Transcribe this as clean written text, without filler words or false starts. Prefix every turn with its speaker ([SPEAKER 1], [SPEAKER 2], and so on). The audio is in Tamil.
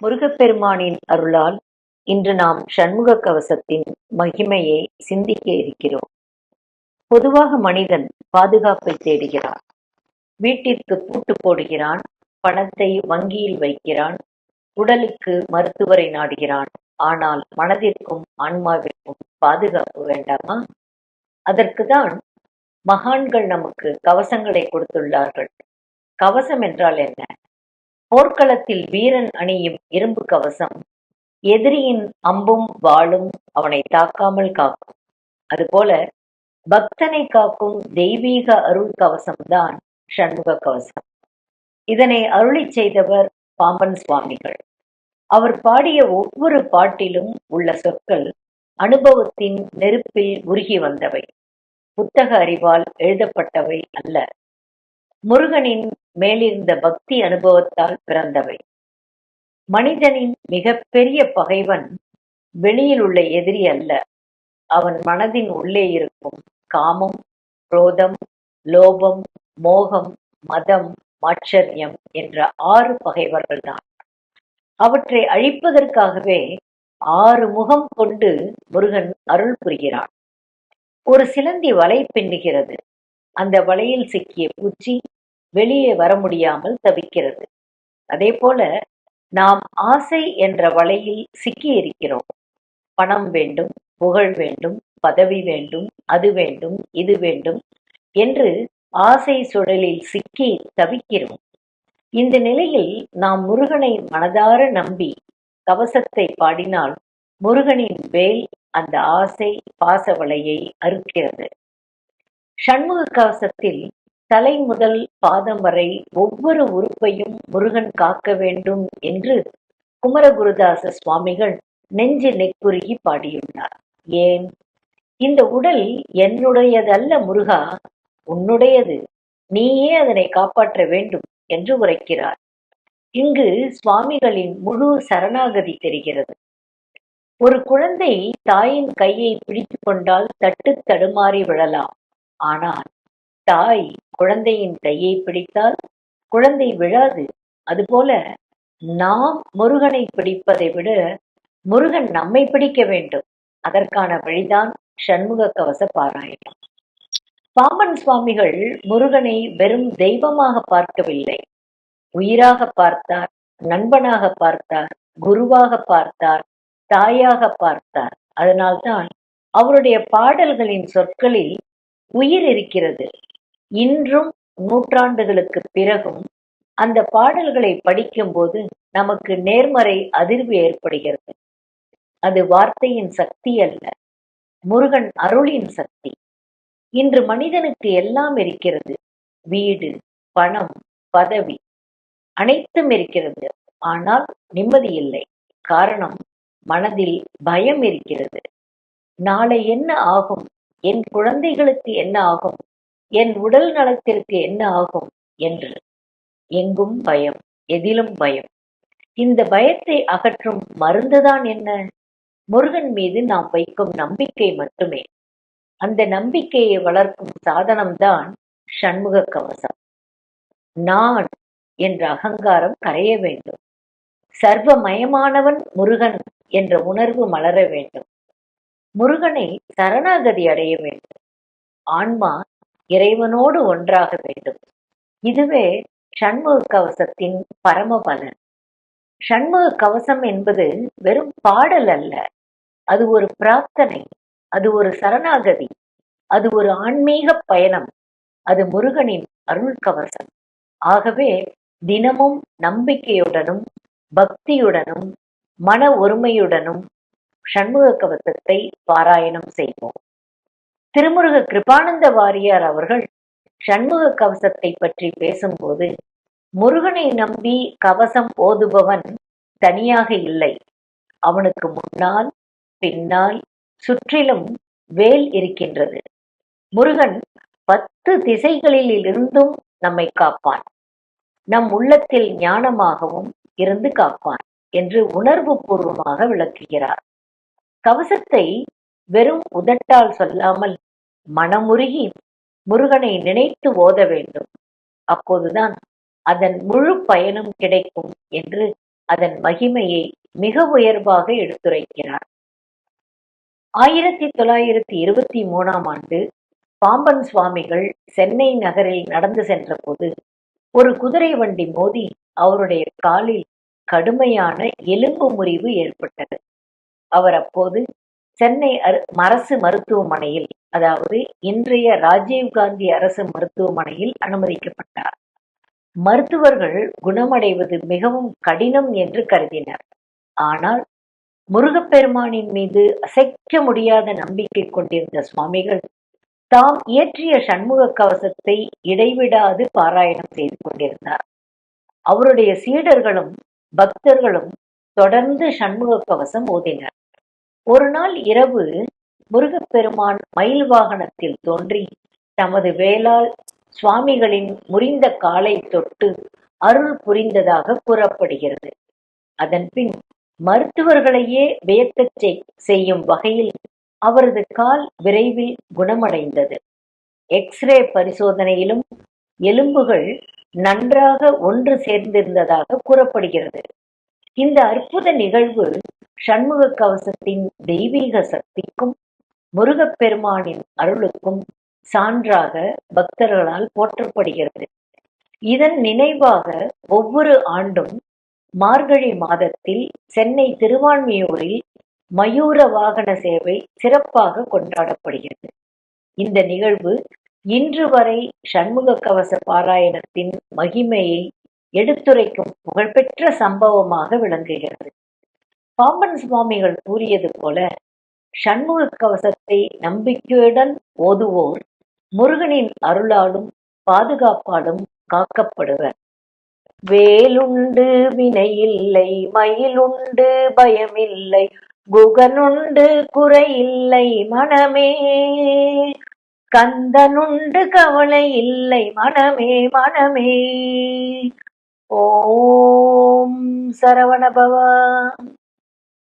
[SPEAKER 1] முருகப்பெருமானின் அருளால் இன்று நாம் சண்முக கவசத்தின் மகிமையை சிந்திக்க இருக்கிறோம். பொதுவாக மனிதன் பாதுகாப்பை தேடுகிறான். வீட்டிற்கு பூட்டு போடுகிறான், பணத்தை வங்கியில் வைக்கிறான், உடலுக்கு மருத்துவரை நாடுகிறான். ஆனால் மனதிற்கும் ஆன்மாவிற்கும் பாதுகாப்பு வேண்டாமா? அதற்குதான் மகான்கள் நமக்கு கவசங்களை கொடுத்துள்ளார்கள். கவசம் என்றால் என்ன? போர்க்களத்தில் வீரன் அணியும் இரும்பு கவசம் எதிரியின் அம்பும் வாளும் அவனை தாக்காமல் காக்கும். அதுபோல பக்தனை காக்கும் தெய்வீக அருள் கவசம்தான் சண்முக கவசம். இதனை அருளி செய்தவர் பாம்பன் சுவாமிகள். அவர் பாடிய ஒவ்வொரு பாட்டிலும் உள்ள சொற்கள் அனுபவத்தின் நெருப்பில் உருகி வந்தவை, புத்தக அறிவால் எழுதப்பட்டவை அல்ல. முருகனின் மேலிருந்த பக்தி அனுபவத்தால் பிறந்தவை. மனிதனின் மிகப்பெரிய பகைவன் வெளியில் உள்ள எதிரி அல்ல, அவன் மனதின் உள்ளே இருக்கும் காமம், குரோதம், லோபம், மோகம், மதம், மாச்சரியம் என்ற 6 பகைவர்கள்தான். அவற்றை அழிப்பதற்காகவே 6 முகம் கொண்டு முருகன் அருள் புரிகிறான். ஒரு சிலந்தி வலை பின்னுகிறது. அந்த வலையில் சிக்கிய பூச்சி வெளியே வர முடியாமல் தவிக்கிறது. அதே போல நாம் ஆசை என்ற வலையில் சிக்கி இருக்கிறோம். பணம் வேண்டும், புகழ் வேண்டும், பதவி வேண்டும், அது வேண்டும், இது வேண்டும் என்று ஆசை சுழலில் சிக்கி தவிக்கிறோம். இந்த நிலையில் நாம் முருகனை மனதார நம்பி கவசத்தை பாடினால் முருகனின் வேல் அந்த ஆசை பாசவலையை அறுக்கிறது. சண்முக கவசத்தில் தலை முதல் பாதம் வரை ஒவ்வொரு உறுப்பையும் முருகன் காக்க வேண்டும் என்று குமரகுருதாச சுவாமிகள் நெஞ்சு நெக்குருகி பாடியுள்ளார். ஏன்? இந்த உடல் என்னுடையதல்ல முருகா, உன்னுடையது, நீயே அதனை காப்பாற்ற வேண்டும் என்று உரைக்கிறார். இங்கு சுவாமிகளின் முழு சரணாகதி தெரிகிறது. ஒரு குழந்தை தாயின் கையை பிடித்து கொண்டால் தட்டு தடுமாறி விழலாம். ஆனால் தாய் குழந்தையின் கையை பிடித்தால் குழந்தை விழாது. அதுபோல நாம் முருகனை பிடிப்பதை விட முருகன் நம்மை பிடிக்க வேண்டும். அதற்கான வழிதான் சண்முக கவச பாராயணம். பாம்பன் சுவாமிகள் முருகனை வெறும் தெய்வமாக பார்க்கவில்லை, உயிராக பார்த்தார், நண்பனாக பார்த்தார், குருவாக பார்த்தார், தாயாக பார்த்தார். அதனால்தான் அவருடைய பாடல்களின் சொற்களில் உயிர் இருக்கிறது. இன்றும் நூற்றாண்டுகளுக்கு பிறகும் அந்த பாடல்களை படிக்கும்போது நமக்கு நேர்மறை அதிர்வு ஏற்படுகிறது. அது வார்த்தையின் சக்தி அல்ல, முருகன் அருளின் சக்தி. இன்று மனிதனுக்கு எல்லாம் இருக்கிறது. வீடு, பணம், பதவி அனைத்தும் இருக்கிறது. ஆனால் நிம்மதி இல்லை. காரணம், மனதில் பயம் இருக்கிறது. நாளை என்ன ஆகும்? என் குழந்தைகளுக்கு என்ன ஆகும்? என் உடல் நலத்திற்கு என்ன ஆகும் என்று எங்கும் பயம், எதிலும் பயம். இந்த பயத்தை அகற்றும் மருந்துதான் என்ன? முருகன் மீது நாம் வைக்கும் நம்பிக்கை மட்டுமே. அந்த நம்பிக்கையை வளர்க்கும் சாதனம்தான் சண்முக கவசம். நான் என்ற அகங்காரம் கரைய வேண்டும். சர்வமயமானவன் முருகன் என்ற உணர்வு மலர வேண்டும். முருகனை சரணாகதி அடைய வேண்டும். ஆன்மா இறைவனோடு ஒன்றாக வேண்டும். இதுவே சண்முக கவசத்தின் பரமபலன். சண்முக கவசம் என்பது வெறும் பாடல் அல்ல, அது ஒரு பிரார்த்தனை, அது ஒரு சரணாகதி, அது ஒரு ஆன்மீக பயணம், அது முருகனின் அருள் கவசம். ஆகவே தினமும் நம்பிக்கையுடனும் பக்தியுடனும் மன ஒருமையுடனும் சண்முக கவசத்தை பாராயணம் செய்வோம். திருமுருக கிருபானந்த வாரியார் அவர்கள் சண்முக கவசத்தை பற்றி பேசும்போது, முருகனை நம்பி கவசம் ஓதுபவன் தனியாக இல்லை, அவனுக்கு முன்னால் பின்னால் சுற்றிலும் வேல் இருக்கின்றது. முருகன் 10 திசைகளில் இருந்தும் நம்மை காப்பான். நம் உள்ளத்தில் ஞானமாகவும் இருந்து காப்பான் என்று உணர்வு பூர்வமாக விளக்குகிறார். கவசத்தை வெறும் உதட்டால் சொல்லாமல் மனமுருகி முருகனை நினைத்து ஓத வேண்டும். அப்போதுதான் அதன் முழு பயனும் கிடைக்கும் என்று அதன் மகிமையை மிக உயர்வாக எடுத்துரைக்கிறார். 1923ஆம் ஆண்டு பாம்பன் சுவாமிகள் சென்னை நகரில் நடந்து சென்றபோது ஒரு குதிரை வண்டி மோதி அவருடைய காலில் கடுமையான எலும்பு முறிவு ஏற்பட்டது. அவர் அப்போது சென்னை அரசு மருத்துவமனையில், அதாவது இன்றைய ராஜீவ்காந்தி அரசு மருத்துவமனையில் அனுமதிக்கப்பட்டார். மருத்துவர்கள் குணமடைவது மிகவும் கடினம் என்று கருதினர். ஆனால் முருகப்பெருமானின் மீது அசைக்க முடியாத நம்பிக்கை கொண்டிருந்த சுவாமிகள் தாம் இயற்றிய சண்முக கவசத்தை இடைவிடாது பாராயணம் செய்து கொண்டிருந்தார். அவருடைய சீடர்களும் பக்தர்களும் தொடர்ந்து சண்முக கவசம் ஓதினர். ஒரு நாள் இரவு முருகப்பெருமான் மயில் வாகனத்தில் தோன்றி தமது வேளால் சுவாமிகளின் முறிந்த காலை தொட்டு அருள் புரிந்ததாக கூறப்படுகிறது. அதன்பின் மருத்துவர்களையே வியக்கச் செய்யும் வகையில் அவரது கால் விரைவில் குணமடைந்தது. எக்ஸ்ரே பரிசோதனையிலும் எலும்புகள் நன்றாக ஒன்று சேர்ந்திருந்ததாக கூறப்படுகிறது. இந்த அற்புத நிகழ்வு சண்முக கவசத்தின் தெய்வீக சக்திக்கும் முருகப்பெருமானின் அருளுக்கும் சான்றாக பக்தர்களால் போற்றப்படுகிறது. இதன் நினைவாக ஒவ்வொரு ஆண்டும் மார்கழி மாதத்தில் சென்னை திருவான்மியூரில் மயூர வாகன சேவை சிறப்பாக கொண்டாடப்படுகிறது. இந்த நிகழ்வு இன்று வரை சண்முக கவச பாராயணத்தின் மகிமையை எடுத்துரைக்கும் புகழ்பெற்ற சம்பவமாக விளங்குகிறது. பாம்பன் சுவாமிகள் கூறியது போல, சண்முக கவசத்தை நம்பிக்கையுடன் ஓதுவோர் முருகனின் அருளாலும் பாதுகாப்பாலும் காக்கப்படுவர். வேலுண்டு வினையில்லை, மயிலுண்டு பயமில்லை, குகனுண்டு குறையில்லை மனமே, கந்தனுண்டு கவலை இல்லை மனமே மனமே. ஓம் சரவணபவ.